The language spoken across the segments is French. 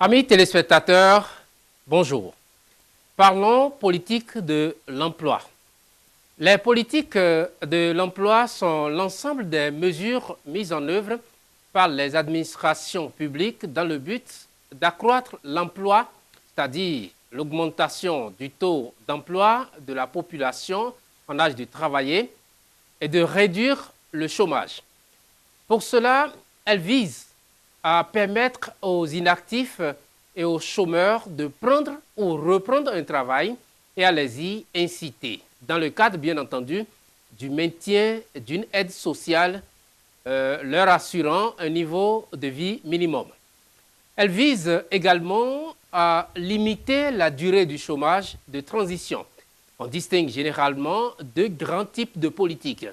Amis téléspectateurs, bonjour. Parlons politique de l'emploi. Les politiques de l'emploi sont l'ensemble des mesures mises en œuvre par les administrations publiques dans le but d'accroître l'emploi, c'est-à-dire l'augmentation du taux d'emploi de la population en âge de travailler et de réduire le chômage. Pour cela, elles visent à permettre aux inactifs et aux chômeurs de prendre ou reprendre un travail et à les y inciter, dans le cadre, bien entendu, du maintien d'une aide sociale leur assurant un niveau de vie minimum. Elle vise également à limiter la durée du chômage de transition. On distingue généralement deux grands types de politiques.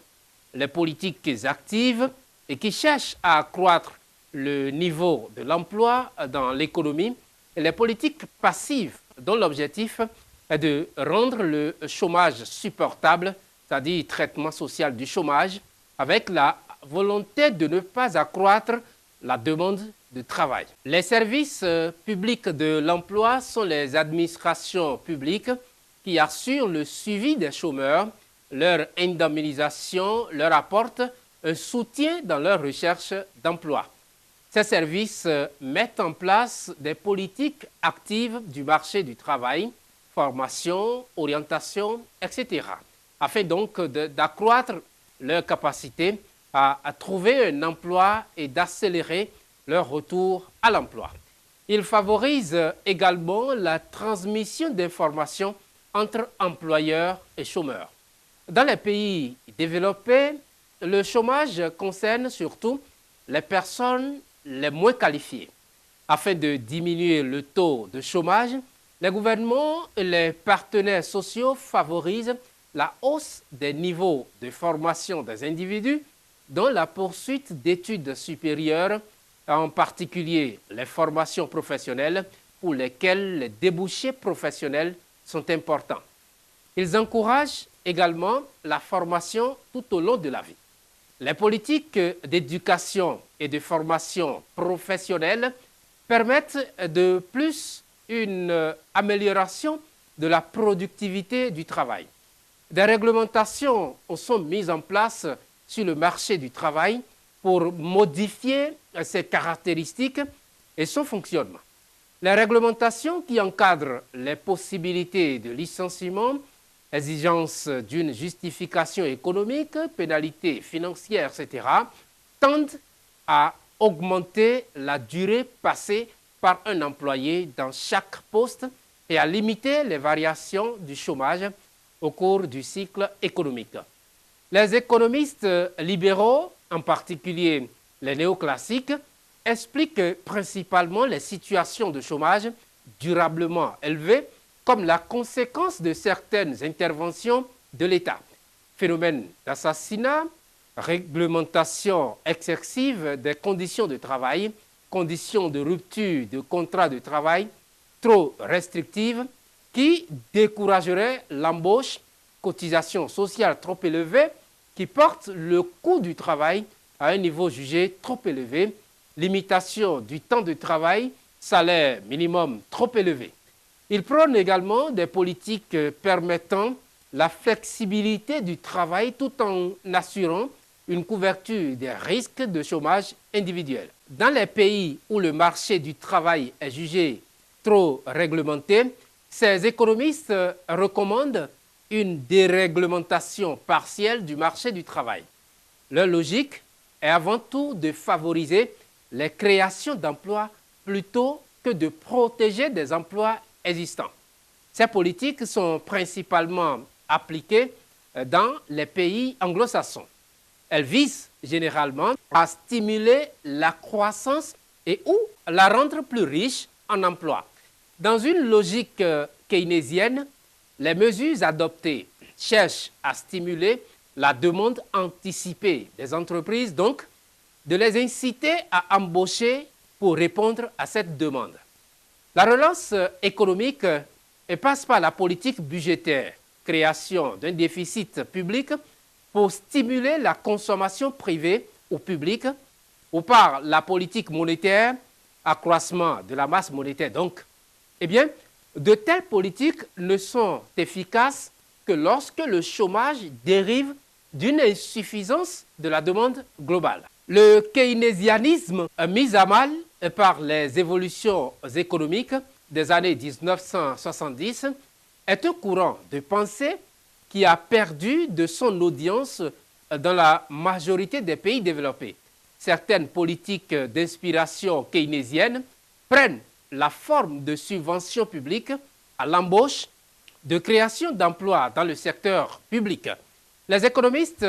Les politiques actives et qui cherchent à accroître le niveau de l'emploi dans l'économie et les politiques passives dont l'objectif est de rendre le chômage supportable, c'est-à-dire traitement social du chômage, avec la volonté de ne pas accroître la demande de travail. Les services publics de l'emploi sont les administrations publiques qui assurent le suivi des chômeurs, leur indemnisation leur apporte un soutien dans leur recherche d'emploi. Ces services mettent en place des politiques actives du marché du travail, formation, orientation, etc., afin donc d'accroître leur capacité à trouver un emploi et d'accélérer leur retour à l'emploi. Ils favorisent également la transmission d'informations entre employeurs et chômeurs. Dans les pays développés, le chômage concerne surtout les personnes les moins qualifiées. Afin de diminuer le taux de chômage, les gouvernements et les partenaires sociaux favorisent la hausse des niveaux de formation des individus dans la poursuite d'études supérieures, en particulier les formations professionnelles pour lesquelles les débouchés professionnels sont importants. Ils encouragent également la formation tout au long de la vie. Les politiques d'éducation et de formation professionnelle permettent de plus une amélioration de la productivité du travail. Des réglementations sont mises en place sur le marché du travail pour modifier ses caractéristiques et son fonctionnement. Les réglementations qui encadrent les possibilités de licenciement, exigence d'une justification économique, pénalités financières, etc., tendent à augmenter la durée passée par un employé dans chaque poste et à limiter les variations du chômage au cours du cycle économique. Les économistes libéraux, en particulier les néoclassiques, expliquent principalement les situations de chômage durablement élevées comme la conséquence de certaines interventions de l'État. Phénomène d'assassinat, réglementation excessive des conditions de travail, conditions de rupture de contrat de travail trop restrictives qui décourageraient l'embauche, cotisations sociales trop élevées qui portent le coût du travail à un niveau jugé trop élevé, limitation du temps de travail, salaire minimum trop élevé. Il prône également des politiques permettant la flexibilité du travail tout en assurant une couverture des risques de chômage individuel. Dans les pays où le marché du travail est jugé trop réglementé, ces économistes recommandent une déréglementation partielle du marché du travail. Leur logique est avant tout de favoriser les créations d'emplois plutôt que de protéger des emplois existants. Ces politiques sont principalement appliquées dans les pays anglo-saxons. Elles visent généralement à stimuler la croissance et ou la rendre plus riche en emplois. Dans une logique keynésienne, les mesures adoptées cherchent à stimuler la demande anticipée des entreprises, donc de les inciter à embaucher pour répondre à cette demande. La relance économique passe par la politique budgétaire, création d'un déficit public pour stimuler la consommation privée ou publique, ou par la politique monétaire, accroissement de la masse monétaire donc, eh bien, de telles politiques ne sont efficaces que lorsque le chômage dérive d'une insuffisance de la demande globale. Le keynésianisme mis à mal par les évolutions économiques des années 1970 est un courant de pensée qui a perdu de son audience dans la majorité des pays développés. Certaines politiques d'inspiration keynésienne prennent la forme de subventions publiques à l'embauche, de création d'emplois dans le secteur public. Les économistes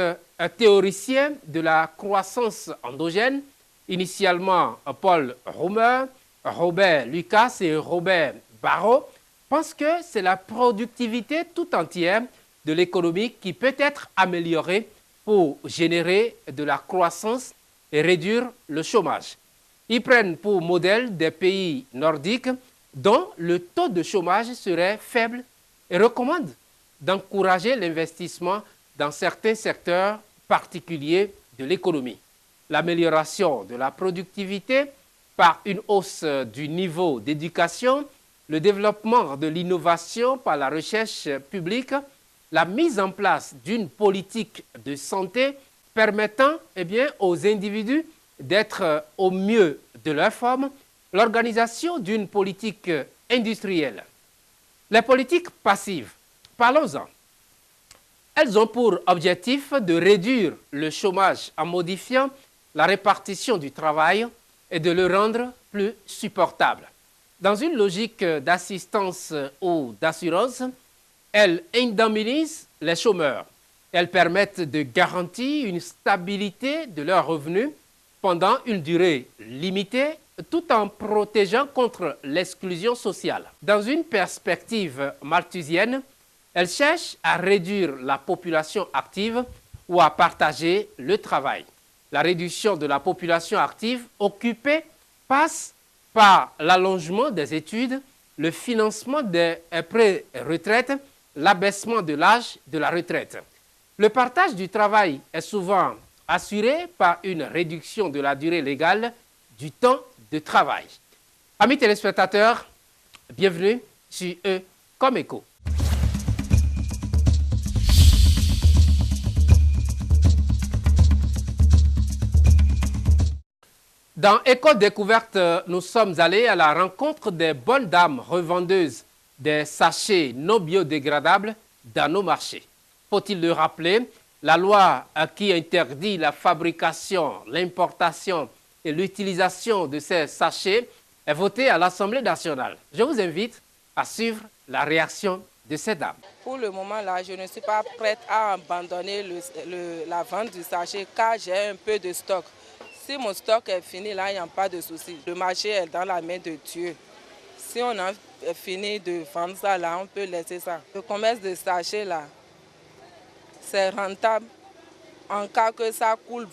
théoriciens de la croissance endogène, initialement Paul Romer, Robert Lucas et Robert Barrault, pensent que c'est la productivité tout entière de l'économie qui peut être améliorée pour générer de la croissance et réduire le chômage. Ils prennent pour modèle des pays nordiques dont le taux de chômage serait faible et recommandent d'encourager l'investissement dans certains secteurs particuliers de l'économie. L'amélioration de la productivité par une hausse du niveau d'éducation, le développement de l'innovation par la recherche publique, la mise en place d'une politique de santé permettant aux individus d'être au mieux de leur forme, l'organisation d'une politique industrielle. Les politiques passives, parlons-en. Elles ont pour objectif de réduire le chômage en modifiant la répartition du travail et de le rendre plus supportable. Dans une logique d'assistance ou d'assurance, elles indemnisent les chômeurs. Elles permettent de garantir une stabilité de leurs revenus pendant une durée limitée tout en protégeant contre l'exclusion sociale. Dans une perspective malthusienne, elles cherchent à réduire la population active ou à partager le travail. La réduction de la population active occupée passe par l'allongement des études, le financement des pré-retraites, l'abaissement de l'âge de la retraite. Le partage du travail est souvent assuré par une réduction de la durée légale du temps de travail. Amis téléspectateurs, bienvenue sur E comme Écho. Dans Éco Découverte, nous sommes allés à la rencontre des bonnes dames revendeuses des sachets non biodégradables dans nos marchés. Faut-il le rappeler, la loi qui interdit la fabrication, l'importation et l'utilisation de ces sachets est votée à l'Assemblée nationale. Je vous invite à suivre la réaction de ces dames. Pour le moment, là, je ne suis pas prête à abandonner la vente du sachet car j'ai un peu de stock. Si mon stock est fini, là, il n'y a pas de souci. Le marché est dans la main de Dieu. Si on a fini de vendre ça, là, on peut laisser ça. Le commerce de sachets, là, c'est rentable en cas que ça coule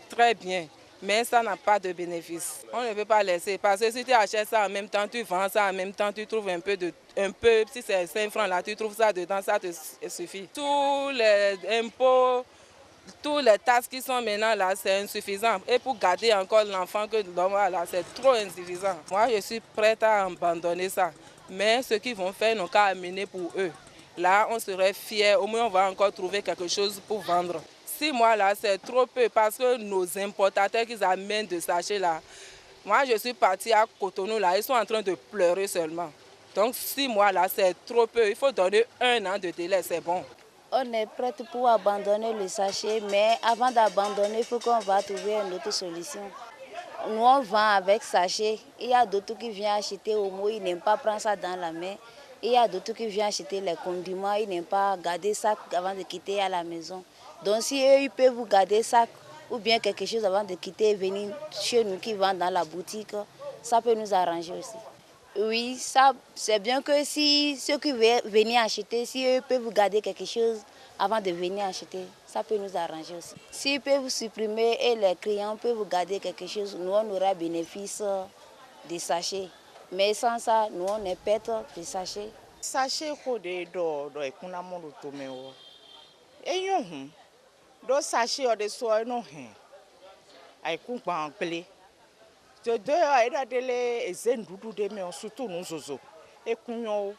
très bien. Mais ça n'a pas de bénéfice. On ne peut pas laisser. Parce que si tu achètes ça en même temps, tu vends ça en même temps, tu trouves un peu, si c'est 5 francs, là, tu trouves ça dedans, ça te suffit. Tous les impôts, tous les taxes qui sont maintenant là, c'est insuffisant. Et pour garder encore l'enfant que l'homme a là, c'est trop insuffisant. Moi, je suis prête à abandonner ça. Mais ce qu'ils vont faire, n'ont qu'à amener pour eux. Là, on serait fiers. Au moins, on va encore trouver quelque chose pour vendre. 6 mois là, c'est trop peu parce que nos importateurs qui amènent de sachets là, moi, je suis partie à Cotonou là, ils sont en train de pleurer seulement. Donc 6 mois là, c'est trop peu. Il faut donner 1 an de délai, c'est bon. On est prête pour abandonner le sachet, mais avant d'abandonner, il faut qu'on va trouver une autre solution. Nous, on vend avec sachet. Il y a d'autres qui viennent acheter au mot, ils n'aiment pas prendre ça dans la main. Il y a d'autres qui viennent acheter les condiments, ils n'aiment pas garder ça avant de quitter à la maison. Donc si eux, ils peuvent vous garder ça ou bien quelque chose avant de quitter et venir chez nous qui vendent dans la boutique, ça peut nous arranger aussi. Oui, ça, c'est bien que si ceux qui veulent venir acheter, si eux peuvent garder quelque chose avant de venir acheter, ça peut nous arranger aussi. S'ils peuvent supprimer et les clients peuvent garder quelque chose, nous on aura bénéfice des sachets. Mais sans ça, nous on est pète des sachets. Sachet de do e kuna mondo tomeo. E yon do sachet o de so no hen. Ai ku pa angle. De il des zendudu de mais surtout nous zozo. Et kunyo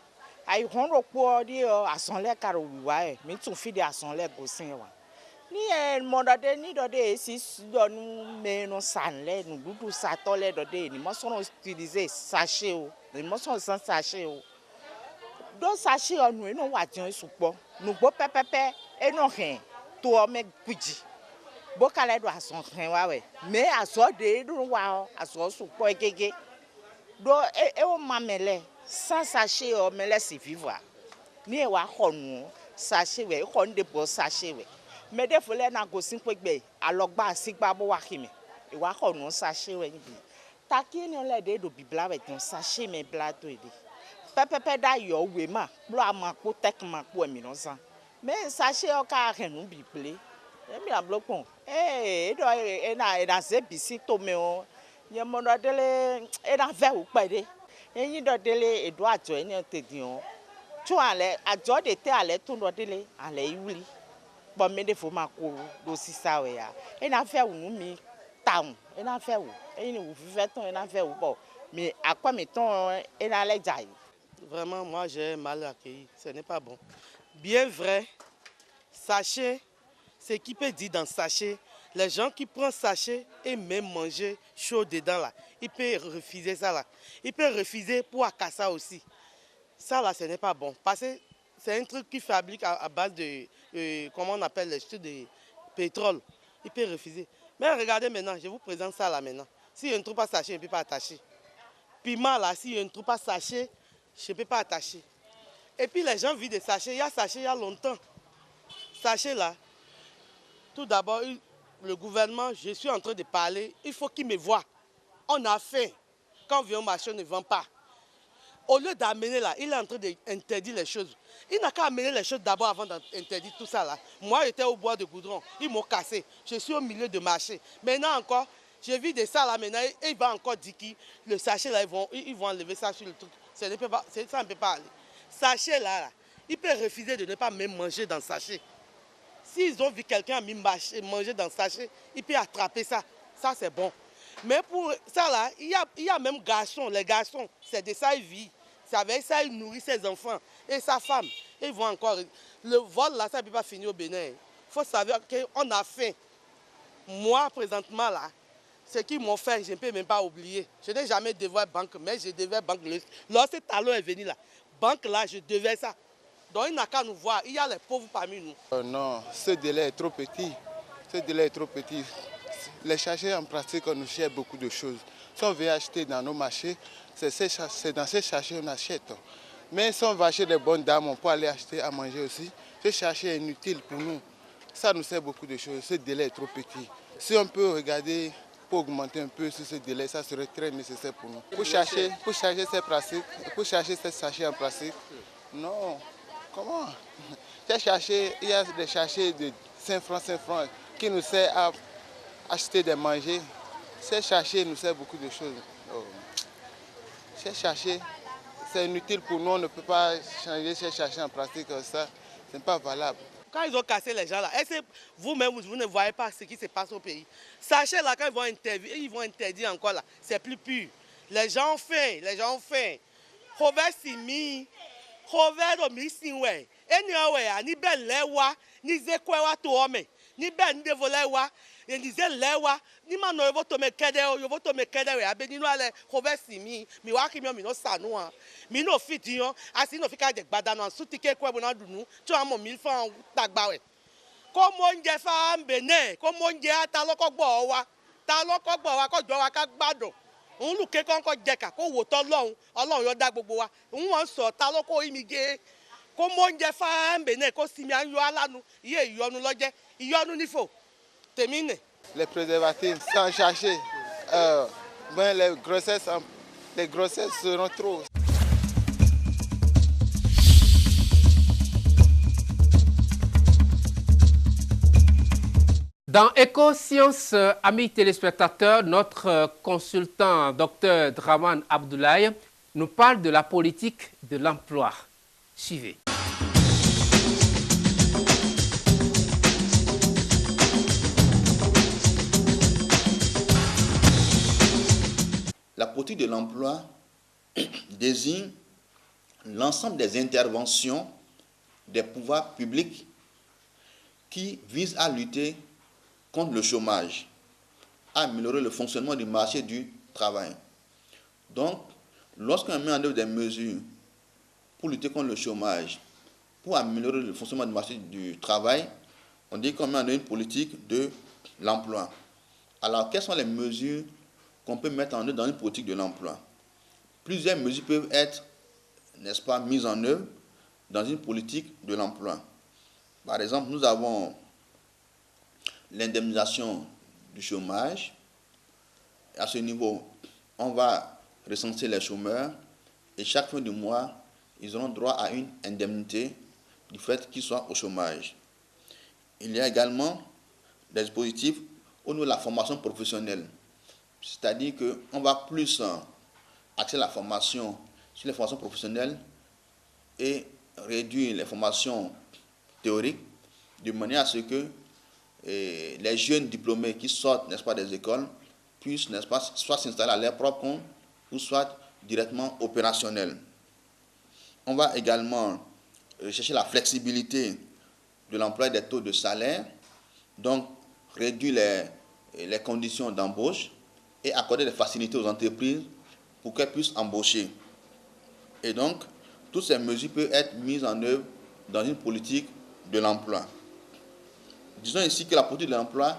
ai honro po di asonle karo wiwa mi tun fi de asonle go sin wa. Ni modade ni dode si do nu me no sanle nu dudu satole dode ni mo so utiliser sachet o. Ni mo so sans sachet o. Do sachet onu e no wa jan supo. Nu gbo pepepe e no hen to o me guji. Bokale do ason hen wa we. Me aso de do wa aso supo egege. Do e o mamele sans sachet o me laisse vivre. Ni e wa khonu sachet we khon de bo sachet we. Me de fole na go sin pegbe alogba sigba bo wa kimi. E wa khonu sachet we bi. Taki ni le de do bibla we ton sachet me bla to ede. Pepepe da yo we ma, blo ama ko tek ma ko mi no san. Me sachet o ka henu bible. E mi ablopon. Do e na se bisi to me o. Ye mo do dele e na ve u pede. Yin do dele e do ajo ni te dion. Tu ale ajo de te ale tun do dele ale iwuli. Bo me de fo ma ko do sisa we ya. E na fe unu mi taun. E na fe u. E ni u fi fe ton e na fe u bo. Mais à quoi mettons et dans les jailles. Vraiment, moi j'ai mal accueilli. Ce n'est pas bon. Bien vrai, sachet, ce qui peut dire dans sachet, les gens qui prennent sachet et même manger chaud dedans là, ils peuvent refuser ça là. Ils peuvent refuser pour Akassa aussi. Ça là, ce n'est pas bon. Parce que c'est un truc qui fabrique à base de, comment on appelle les chutes de pétrole. Ils peuvent refuser. Mais regardez maintenant, je vous présente ça là maintenant. Si je ne trouve pas sachet, je ne peux pas attacher. Piment là, si je ne trouve pas sachet, je ne peux pas attacher. Et puis les gens vivent des sachets. Il y a sachet il y a longtemps. Sachet là, tout d'abord, le gouvernement, je suis en train de parler, il faut qu'il me voie. On a faim. Quand on vient au marché, on ne vend pas. Au lieu d'amener là, il est en train d'interdire les choses. Il n'a qu'à amener les choses d'abord avant d'interdire tout ça là. Moi, j'étais au bois de goudron. Ils m'ont cassé. Je suis au milieu du marché. Maintenant encore, je vis de ça là maintenant. Et il va encore dire que le sachet là, ils vont enlever ça sur le truc. Ça ne peut pas aller. Sachet là, ils peuvent refuser de ne pas même manger dans le sachet. S'ils ont vu quelqu'un manger dans le sachet, ils peuvent attraper ça. Ça c'est bon. Mais pour ça là, il y a même garçons. Les garçons, c'est de ça ils vivent. C'est avec ça ils nourrissent ses enfants et sa femme. Ils vont encore. Le vol là, ça ne peut pas finir au Bénin. Il faut savoir qu'on a faim. Moi présentement là, ce qu'ils m'ont fait, je ne peux même pas oublier. Je n'ai jamais dévoilé banque, mais je devais banque. Lorsque Talon est venu là, banque là, je devais ça. Donc il n'a qu'à nous voir. Il y a les pauvres parmi nous. Non, ce délai est trop petit. Ce délai est trop petit. Les sachets en pratique, on nous cherche beaucoup de choses. Si on veut acheter dans nos marchés, c'est dans ces sachets qu'on achète. Mais si on va acheter des bonnes dames, on peut aller acheter à manger aussi. Ce sachet est inutile pour nous. Ça nous sert beaucoup de choses. Ce délai est trop petit. Si on peut regarder pour augmenter un peu sur ce délai, ça serait très nécessaire pour nous. Pour chercher ces pratiques, pour chercher ces sachets en plastique, non. Comment? Il y a des sachets de 5 francs qui nous servent à acheter des manger. Ces sachets nous servent beaucoup de choses. Ces sachets, c'est inutile pour nous, on ne peut pas changer ces sachets en plastique comme ça. Ce n'est pas valable. Quand ils ont cassé les gens là, est-ce que vous-même vous ne voyez pas ce qui se passe au pays? Sachez là, quand ils vont interdire encore là, c'est plus pur. Les gens ont faim, les gens ont faim. Robert Simi, Robert Domisiwe, Enyawe, ni ben lewa, ni zekwewa to ome, ni ben devolawa, ni zelewa, ni mano yovo to me kede we abeni no ale Robert Simi, mi wa kimi mi no sanu an, mi no fitiyan, asi no fika de gbada no sutike kwe bona dunu, tu amo 1000 francs tagba we. Ko mo nje fa mbene, ko mo nje ata loko gbo wa, ta loko gbo wa ko jo wa ka gbadun. Òun lù kékan kọ jẹka kó wò tọ Ọlọ́run yóò dá gbogbo wa òun wọn sọ ta lọkọ imige kó mọ oúnjẹ fáńbẹ náà kó sinmi ayọ alánu iye ìyọnu lọjẹ ìyọnu nífò tèmi nè. Les préservatifs sans sachet, les grossesses seront trop. Dans Éco-Sciences, amis téléspectateurs, notre consultant Dr Draman Abdoulaye nous parle de la politique de l'emploi. Suivez. La politique de l'emploi désigne l'ensemble des interventions des pouvoirs publics qui visent à lutter contre le chômage, à améliorer le fonctionnement du marché du travail. Donc, lorsqu'on met en œuvre des mesures pour lutter contre le chômage, pour améliorer le fonctionnement du marché du travail, on dit qu'on met en œuvre une politique de l'emploi. Alors, quelles sont les mesures qu'on peut mettre en œuvre dans une politique de l'emploi? Plusieurs mesures peuvent être, n'est-ce pas, mises en œuvre dans une politique de l'emploi. Par exemple, nous avons l'indemnisation du chômage. À ce niveau, on va recenser les chômeurs et chaque fin du mois, ils auront droit à une indemnité du fait qu'ils soient au chômage. Il y a également des dispositifs au niveau de la formation professionnelle. C'est-à-dire qu'on va plus axer la formation sur les formations professionnelles et réduire les formations théoriques de manière à ce que les jeunes diplômés qui sortent, n'est-ce pas, des écoles puissent, n'est-ce pas, soit s'installer à leur propre compte ou soit directement opérationnels. On va également rechercher la flexibilité de l'emploi des taux de salaire, donc réduire les conditions d'embauche et accorder des facilités aux entreprises pour qu'elles puissent embaucher. Et donc, toutes ces mesures peuvent être mises en œuvre dans une politique de l'emploi. Disons ici que la politique de l'emploi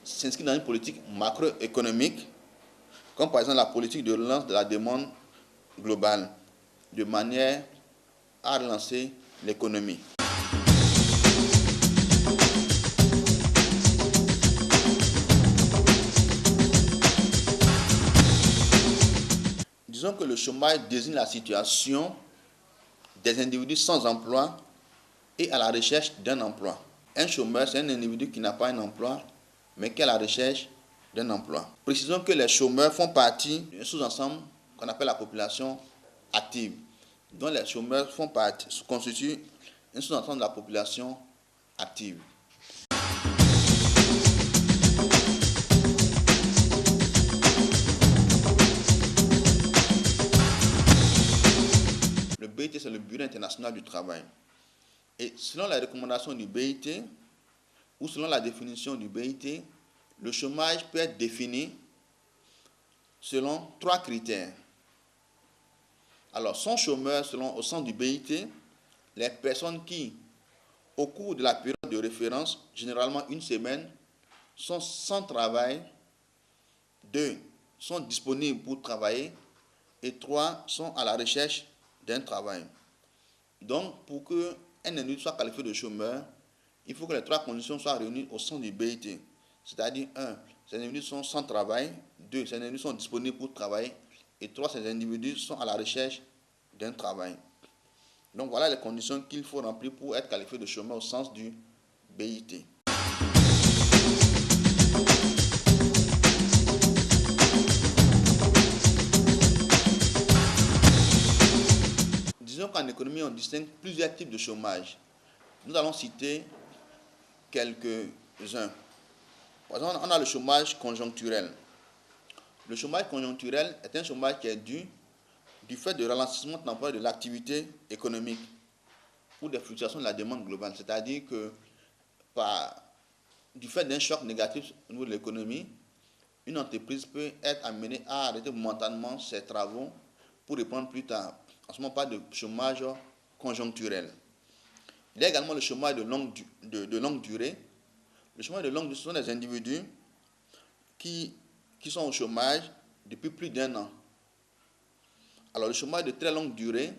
s'inscrit dans une politique macroéconomique, comme par exemple la politique de relance de la demande globale, de manière à relancer l'économie. Disons que le chômage désigne la situation des individus sans emploi et à la recherche d'un emploi. Un chômeur, c'est un individu qui n'a pas un emploi, mais qui est à la recherche d'un emploi. Précisons que les chômeurs font partie d'un sous-ensemble qu'on appelle la population active, dont les chômeurs constituent un sous-ensemble de la population active. Le BIT, c'est le Bureau international du travail. Et selon les recommandations du BIT, ou selon la définition du BIT, le chômage peut être défini selon 3 critères. Alors, sont chômeurs, au sens du BIT, les personnes qui, au cours de la période de référence, généralement une semaine, sont sans travail, 2, sont disponibles pour travailler, et 3, sont à la recherche d'un travail. Donc, pour qu'un individu soit qualifié de chômeur, il faut que les 3 conditions soient réunies au sein du BIT. C'est-à-dire, 1, ces individus sont sans travail, 2, ces individus sont disponibles pour travailler, et 3, ces individus sont à la recherche d'un travail. Donc, voilà les conditions qu'il faut remplir pour être qualifié de chômeur au sens du BIT. Disons qu'en économie, on distingue plusieurs types de chômage. Nous allons citer quelques-uns. Par exemple, on a le chômage conjoncturel. Le chômage conjoncturel est un chômage qui est dû du fait de ralentissement temporaire de l'activité économique ou des fluctuations de la demande globale. C'est-à-dire que du fait d'un choc négatif au niveau de l'économie, une entreprise peut être amenée à arrêter momentanément ses travaux pour reprendre plus tard. En ce moment, on parle de chômage conjoncturel. Il y a également le chômage de longue durée. Le chômage de longue durée, ce sont des individus qui sont au chômage depuis plus d'1 an. Alors, le chômage de très longue durée,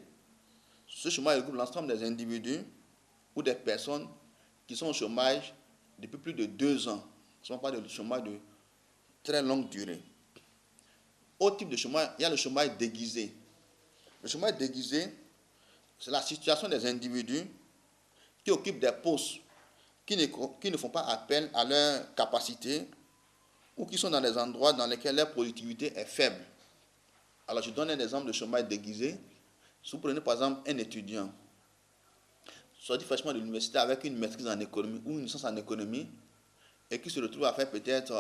ce chômage regroupe l'ensemble des individus ou des personnes qui sont au chômage depuis plus de 2 ans. Ce n'est pas de chômage de très longue durée. Autre type de chômage, il y a le chômage déguisé. Le chômage déguisé, c'est la situation des individus qui occupent des postes qui ne font pas appel à leur capacité ou qui sont dans des endroits dans lesquels leur productivité est faible. Alors, je donne un exemple de chômage déguisé. Si vous prenez par exemple un étudiant, sorti fraîchement de l'université avec une maîtrise en économie ou une licence en économie, et qui se retrouve à faire peut-être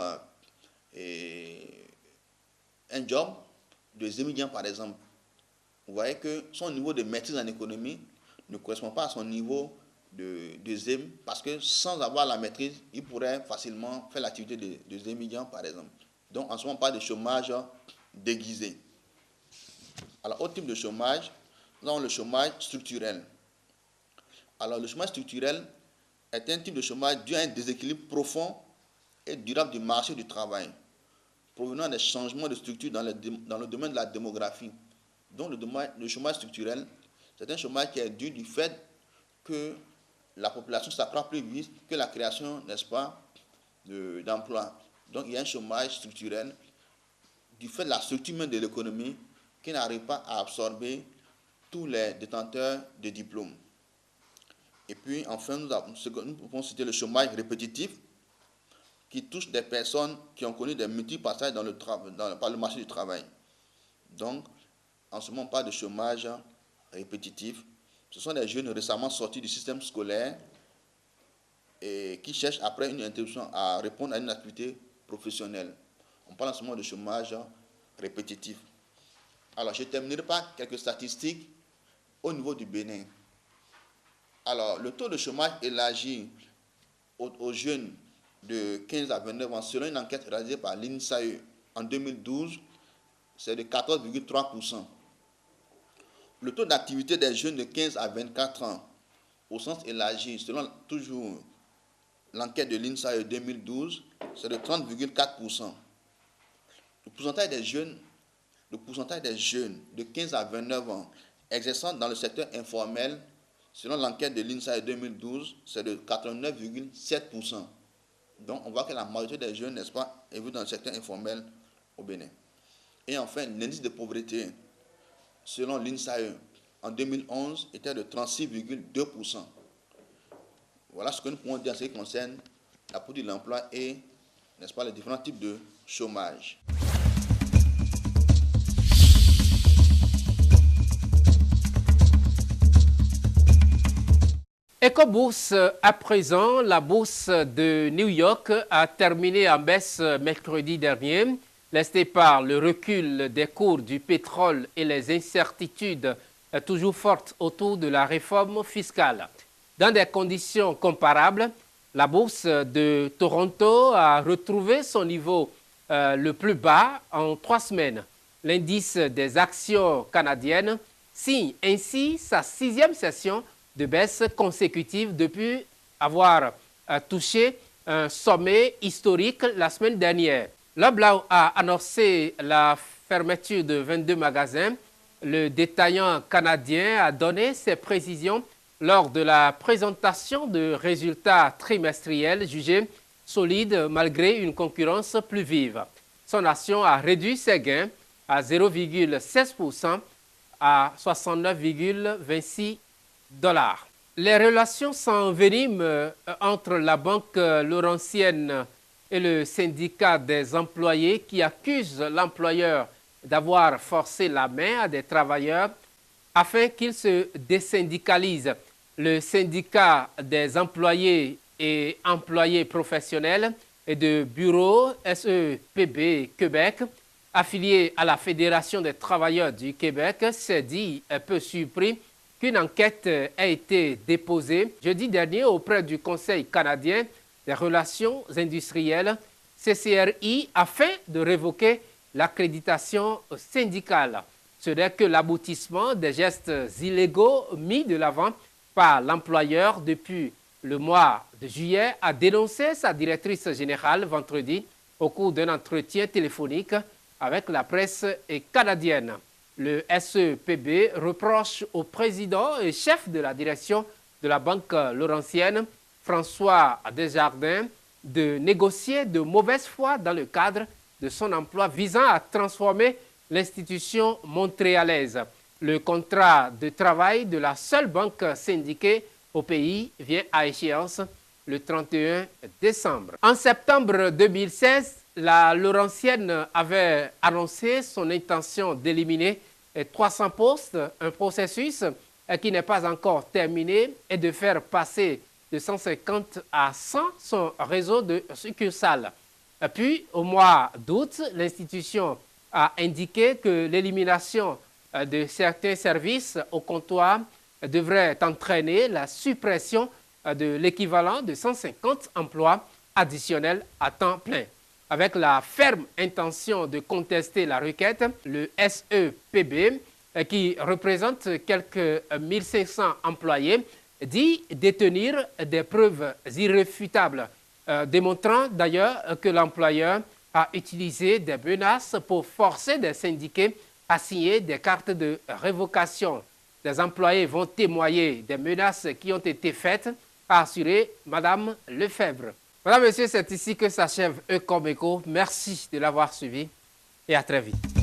un job des étudiants, par exemple, vous voyez que son niveau de maîtrise en économie ne correspond pas à son niveau de ZEM, parce que sans avoir la maîtrise, il pourrait facilement faire l'activité de étudiants, par exemple. Donc, en ce moment, on parle de chômage déguisé. Alors, autre type de chômage, nous avons le chômage structurel. Alors, le chômage structurel est un type de chômage dû à un déséquilibre profond et durable du marché du travail, provenant des changements de structure dans le domaine de la démographie. Donc, le chômage structurel, c'est un chômage qui est dû du fait que la population s'accroît plus vite que la création, n'est-ce pas, d'emplois. Donc, il y a un chômage structurel du fait de la structure même de l'économie qui n'arrive pas à absorber tous les détenteurs de diplômes. Et puis, enfin, nous pouvons citer le chômage répétitif qui touche des personnes qui ont connu des multiples passages par le marché du travail. Donc, en ce moment, on parle de chômage répétitif. Ce sont des jeunes récemment sortis du système scolaire et qui cherchent après une interruption à répondre à une activité professionnelle. On parle en ce moment de chômage répétitif. Alors, je terminerai par quelques statistiques au niveau du Bénin. Alors, le taux de chômage élargi aux jeunes de 15 à 29 ans, selon une enquête réalisée par l'INSAE en 2012, c'est de 14,3%. Le taux d'activité des jeunes de 15 à 24 ans, au sens élargi, selon toujours l'enquête de l'INSAE 2012, c'est de 30,4%. Le pourcentage des jeunes de 15 à 29 ans exerçant dans le secteur informel, selon l'enquête de l'INSAE 2012, c'est de 89,7%. Donc, on voit que la majorité des jeunes, n'est-ce pas, évoluent dans le secteur informel au Bénin. Et enfin, l'indice de pauvreté, selon l'INSAE, en 2011, était de 36,2%. Voilà ce que nous pouvons dire en ce qui concerne la politique de l'emploi et, n'est-ce pas, les différents types de chômage. EcoBourse, à présent, la bourse de New York a terminé en baisse mercredi dernier, lesté par le recul des cours du pétrole et les incertitudes toujours fortes autour de la réforme fiscale. Dans des conditions comparables, la bourse de Toronto a retrouvé son niveau le plus bas en 3 semaines. L'indice des actions canadiennes signe ainsi sa 6e session de baisse consécutive depuis avoir touché un sommet historique la semaine dernière. Loblaw a annoncé la fermeture de 22 magasins. Le détaillant canadien a donné ses précisions lors de la présentation de résultats trimestriels jugés solides malgré une concurrence plus vive. Son action a réduit ses gains à 0,16% à 69,26 $. Les relations s'enveniment entre la Banque Laurentienne et le syndicat des employés qui accusent l'employeur d'avoir forcé la main à des travailleurs afin qu'ils se désyndicalisent. Le syndicat des employés et employés professionnels et de bureaux SEPB Québec, affilié à la Fédération des travailleurs du Québec, s'est dit un peu surpris qu'une enquête a été déposée jeudi dernier auprès du Conseil canadien des relations industrielles, CCRI, afin de révoquer l'accréditation syndicale. Ce n'est que l'aboutissement des gestes illégaux mis de l'avant par l'employeur depuis le mois de juillet, a dénoncé sa directrice générale vendredi au cours d'un entretien téléphonique avec la presse canadienne. Le SEPB reproche au président et chef de la direction de la Banque Laurentienne, François Desjardins, de négocier de mauvaise foi dans le cadre de son emploi visant à transformer l'institution montréalaise. Le contrat de travail de la seule banque syndiquée au pays vient à échéance le 31 décembre. En septembre 2016, la Laurentienne avait annoncé son intention d'éliminer 300 postes, un processus qui n'est pas encore terminé, et de faire passer de 150 à 100 son réseau de succursales. Puis, au mois d'août, l'institution a indiqué que l'élimination de certains services au comptoir devrait entraîner la suppression de l'équivalent de 150 emplois additionnels à temps plein. Avec la ferme intention de contester la requête, le SEPB, qui représente quelques 1500 employés, dit détenir des preuves irréfutables, démontrant d'ailleurs que l'employeur a utilisé des menaces pour forcer des syndiqués à signer des cartes de révocation. Des employés vont témoigner des menaces qui ont été faites, a assuré Mme Lefebvre. Voilà, messieurs, c'est ici que s'achève Ecom Eco. Merci de l'avoir suivi et à très vite.